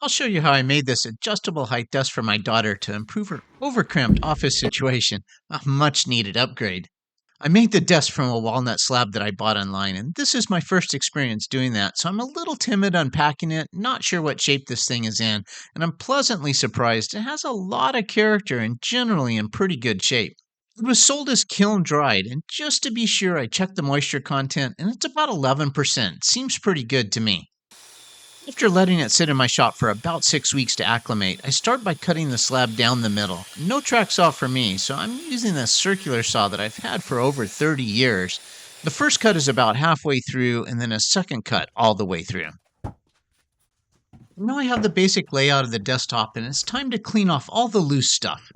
I'll show you how I made this adjustable height desk for my daughter to improve her overcramped office situation, a much needed upgrade. I made the desk from a walnut slab that I bought online, and this is my first experience doing that, so I'm a little timid unpacking it, not sure what shape this thing is in, and I'm pleasantly surprised it has a lot of character and generally in pretty good shape. It was sold as kiln dried, and just to be sure, I checked the moisture content, and it's about 11%. Seems pretty good to me. After letting it sit in my shop for about 6 weeks to acclimate, I start by cutting the slab down the middle. No track saw for me, so I'm using this circular saw that I've had for over 30 years. The first cut is about halfway through, and then a second cut all the way through. Now I have the basic layout of the desktop, and it's time to clean off all the loose stuff.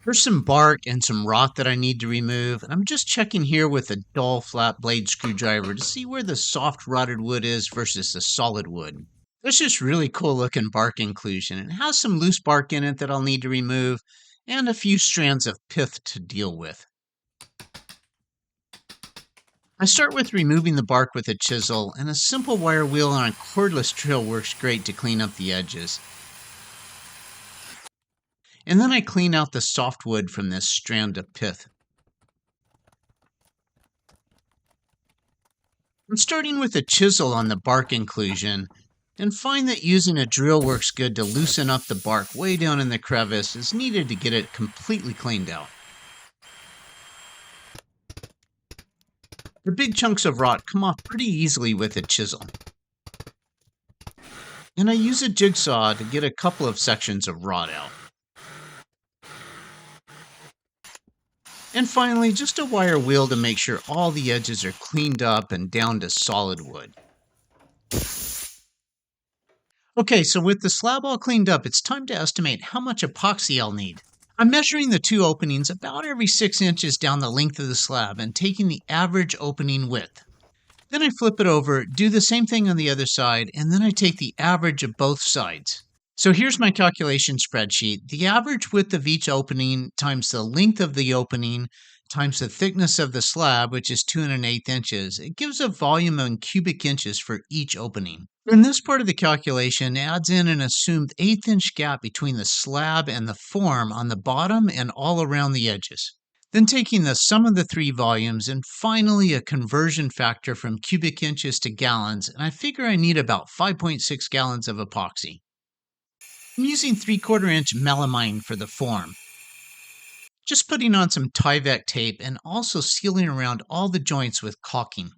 There's some bark and some rot that I need to remove, and I'm just checking here with a dull flat blade screwdriver to see where the soft rotted wood is versus the solid wood. There's this really cool looking bark inclusion, and it has some loose bark in it that I'll need to remove, and a few strands of pith to deal with. I start with removing the bark with a chisel, and a simple wire wheel on a cordless drill works great to clean up the edges. And then I clean out the soft wood from this strand of pith. I'm starting with a chisel on the bark inclusion, and find that using a drill works good to loosen up the bark way down in the crevice is needed to get it completely cleaned out. The big chunks of rot come off pretty easily with a chisel. And I use a jigsaw to get a couple of sections of rot out. And finally, just a wire wheel to make sure all the edges are cleaned up and down to solid wood. Okay, so with the slab all cleaned up, it's time to estimate how much epoxy I'll need. I'm measuring the two openings about every 6 inches down the length of the slab and taking the average opening width. Then I flip it over, do the same thing on the other side, and then I take the average of both sides. So here's my calculation spreadsheet. The average width of each opening times the length of the opening times the thickness of the slab, which is 2 1/8 inches. It gives a volume in cubic inches for each opening. And this part of the calculation adds in an assumed 1/8 inch gap between the slab and the form on the bottom and all around the edges. Then taking the sum of the three volumes and finally a conversion factor from cubic inches to gallons, and I figure I need about 5.6 gallons of epoxy. I'm using 3/4 inch melamine for the form. Just putting on some Tyvek tape and also sealing around all the joints with caulking.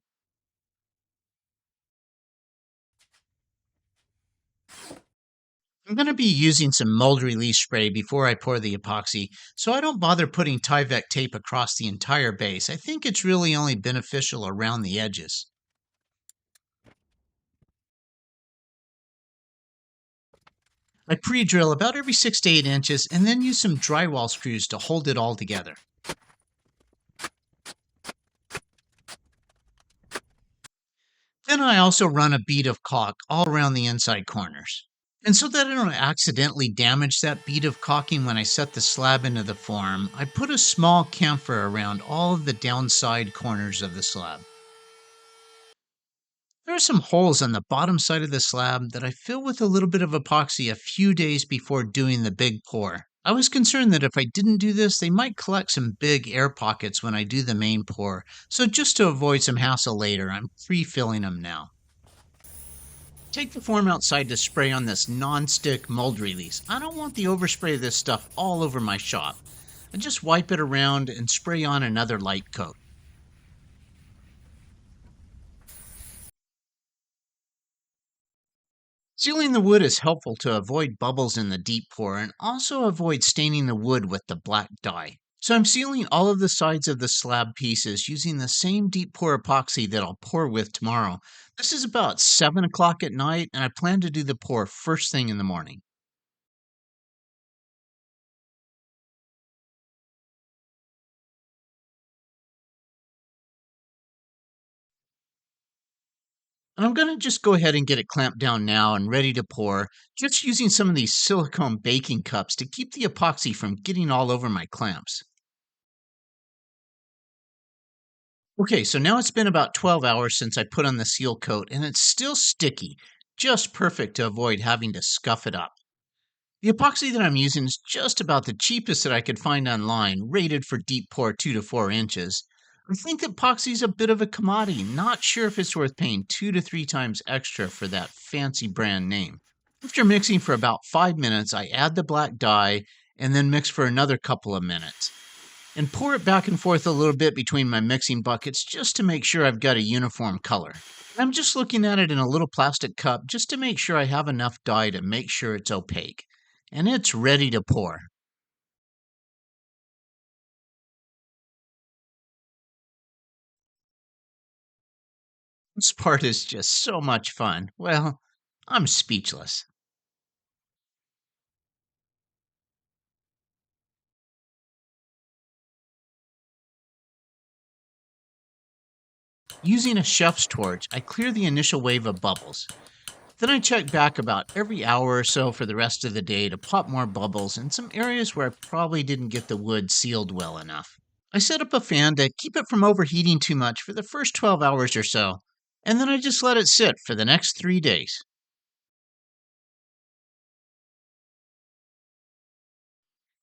I'm going to be using some mold release spray before I pour the epoxy, so I don't bother putting Tyvek tape across the entire base. I think it's really only beneficial around the edges. I pre-drill about every 6 to 8 inches and then use some drywall screws to hold it all together. Then I also run a bead of caulk all around the inside corners. And so that I don't accidentally damage that bead of caulking when I set the slab into the form, I put a small chamfer around all of the downside corners of the slab. There are some holes on the bottom side of the slab that I fill with a little bit of epoxy a few days before doing the big pour. I was concerned that if I didn't do this, they might collect some big air pockets when I do the main pour, so just to avoid some hassle later, I'm pre-filling them now. Take the form outside to spray on this non-stick mold release. I don't want the overspray of this stuff all over my shop. I just wipe it around and spray on another light coat. Sealing the wood is helpful to avoid bubbles in the deep pour and also avoid staining the wood with the black dye. So I'm sealing all of the sides of the slab pieces using the same deep pour epoxy that I'll pour with tomorrow. This is about 7 o'clock at night, and I plan to do the pour first thing in the morning. And I'm going to just go ahead and get it clamped down now and ready to pour, just using some of these silicone baking cups to keep the epoxy from getting all over my clamps. Okay, so now it's been about 12 hours since I put on the seal coat, and it's still sticky. just perfect to avoid having to scuff it up. The epoxy that I'm using is just about the cheapest that I could find online, rated for deep pour 2 to 4 inches. I think epoxy's a bit of a commodity, not sure if it's worth paying 2 to 3 times extra for that fancy brand name. After mixing for about 5 minutes, I add the black dye and then mix for another couple of minutes. And pour it back and forth a little bit between my mixing buckets just to make sure I've got a uniform color. I'm just looking at it in a little plastic cup just to make sure I have enough dye to make sure it's opaque. And it's ready to pour. This part is just so much fun. Well, I'm speechless. Using a chef's torch, I clear the initial wave of bubbles. Then I check back about every hour or so for the rest of the day to pop more bubbles in some areas where I probably didn't get the wood sealed well enough. I set up a fan to keep it from overheating too much for the first 12 hours or so, and then I just let it sit for the next 3 days.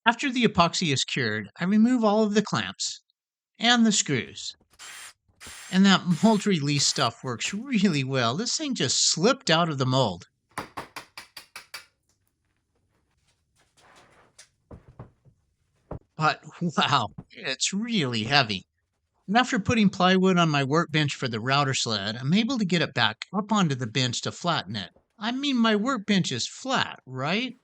After the epoxy is cured, I remove all of the clamps and the screws. And that mold release stuff works really well. This thing just slipped out of the mold. But wow, it's really heavy. And after putting plywood on my workbench for the router sled, I'm able to get it back up onto the bench to flatten it. I mean, my workbench is flat, right?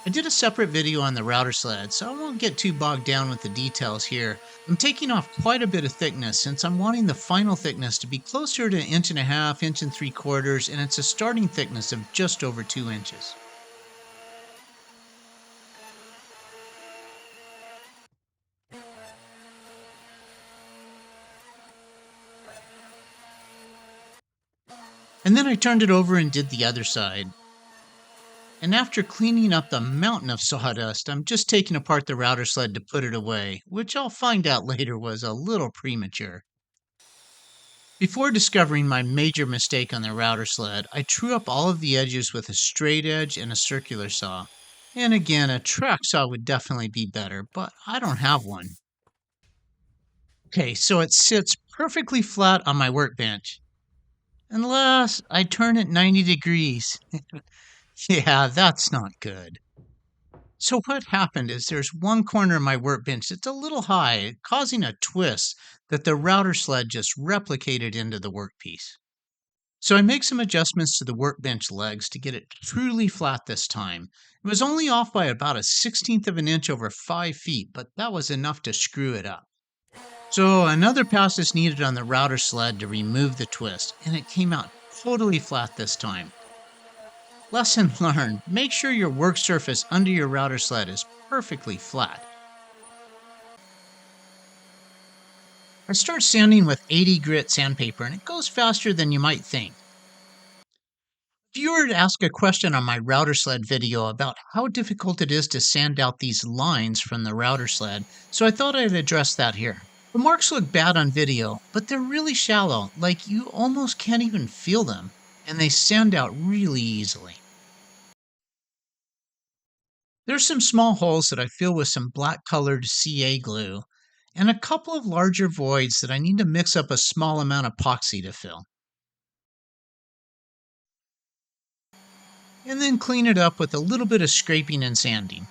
I did a separate video on the router sled, so I won't get too bogged down with the details here. I'm taking off quite a bit of thickness since I'm wanting the final thickness to be closer to 1.5 inches, 1 3/4, and it's a starting thickness of just over 2 inches. And then I turned it over and did the other side. And after cleaning up the mountain of sawdust, I'm just taking apart the router sled to put it away, which I'll find out later was a little premature. Before discovering my major mistake on the router sled, I drew up all of the edges with a straight edge and a circular saw. And again, a track saw would definitely be better, but I don't have one. Okay, so it sits perfectly flat on my workbench. Unless I turn it 90 degrees. Yeah, that's not good. So what happened is there's one corner of my workbench that's a little high, causing a twist that the router sled just replicated into the workpiece. So I make some adjustments to the workbench legs to get it truly flat this time. It was only off by about a 16th of an inch over 5 feet, but that was enough to screw it up. So another pass is needed on the router sled to remove the twist, and it came out totally flat this time. Lesson learned, make sure your work surface under your router sled is perfectly flat. I start sanding with 80 grit sandpaper and it goes faster than you might think. If you were to ask a question on my router sled video about how difficult it is to sand out these lines from the router sled, so I thought I'd address that here. The marks look bad on video, but they're really shallow, like you almost can't even feel them, and they sand out really easily. There's some small holes that I fill with some black colored CA glue, and a couple of larger voids that I need to mix up a small amount of epoxy to fill. And then clean it up with a little bit of scraping and sanding.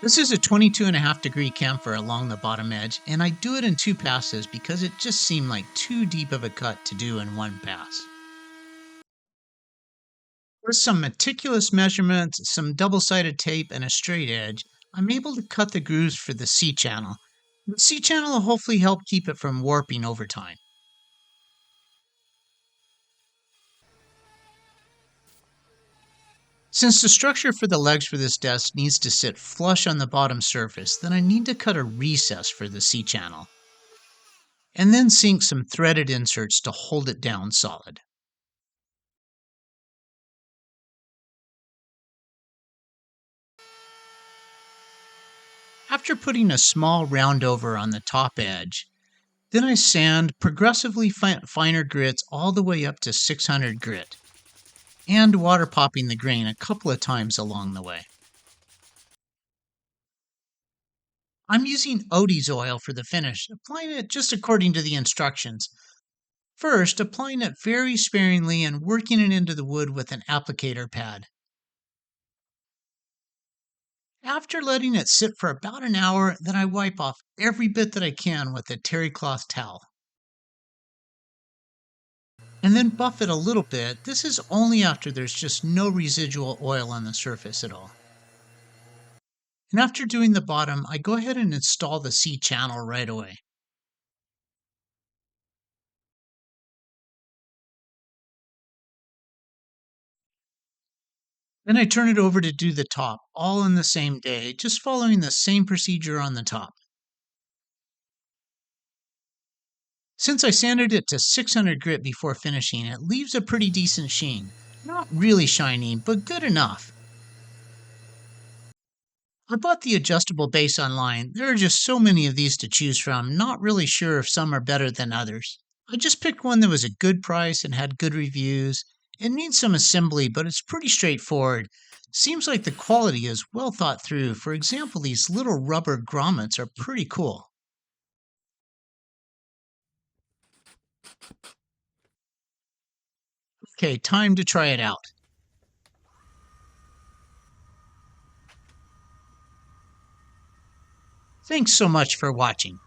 This is a 22.5 degree chamfer along the bottom edge, and I do it in 2 passes because it just seemed like too deep of a cut to do in 1 pass. With some meticulous measurements, some double-sided tape, and a straight edge, I'm able to cut the grooves for the C-channel. The C-channel will hopefully help keep it from warping over time. Since the structure for the legs for this desk needs to sit flush on the bottom surface, then I need to cut a recess for the C-channel, and then sink some threaded inserts to hold it down solid. After putting a small round over on the top edge, Then I sand progressively finer grits all the way up to 600 grit, and water popping the grain a couple of times along the way. I'm using Odie's oil for the finish, applying it just according to the instructions. First, applying it very sparingly and working it into the wood with an applicator pad. After letting it sit for about an hour, then I wipe off every bit that I can with a terry cloth towel. And then buff it a little bit. This is only after there's just no residual oil on the surface at all. And after doing the bottom, I go ahead and install the C channel right away. Then I turn it over to do the top, all in the same day, just following the same procedure on the top. Since I sanded it to 600 grit before finishing, it leaves a pretty decent sheen. Not really shiny, but good enough. I bought the adjustable base online. There are just so many of these to choose from, not really sure if some are better than others. I just picked one that was a good price and had good reviews. It needs some assembly, but it's pretty straightforward. Seems like the quality is well thought through. For example, these little rubber grommets are pretty cool. Okay, time to try it out. Thanks so much for watching.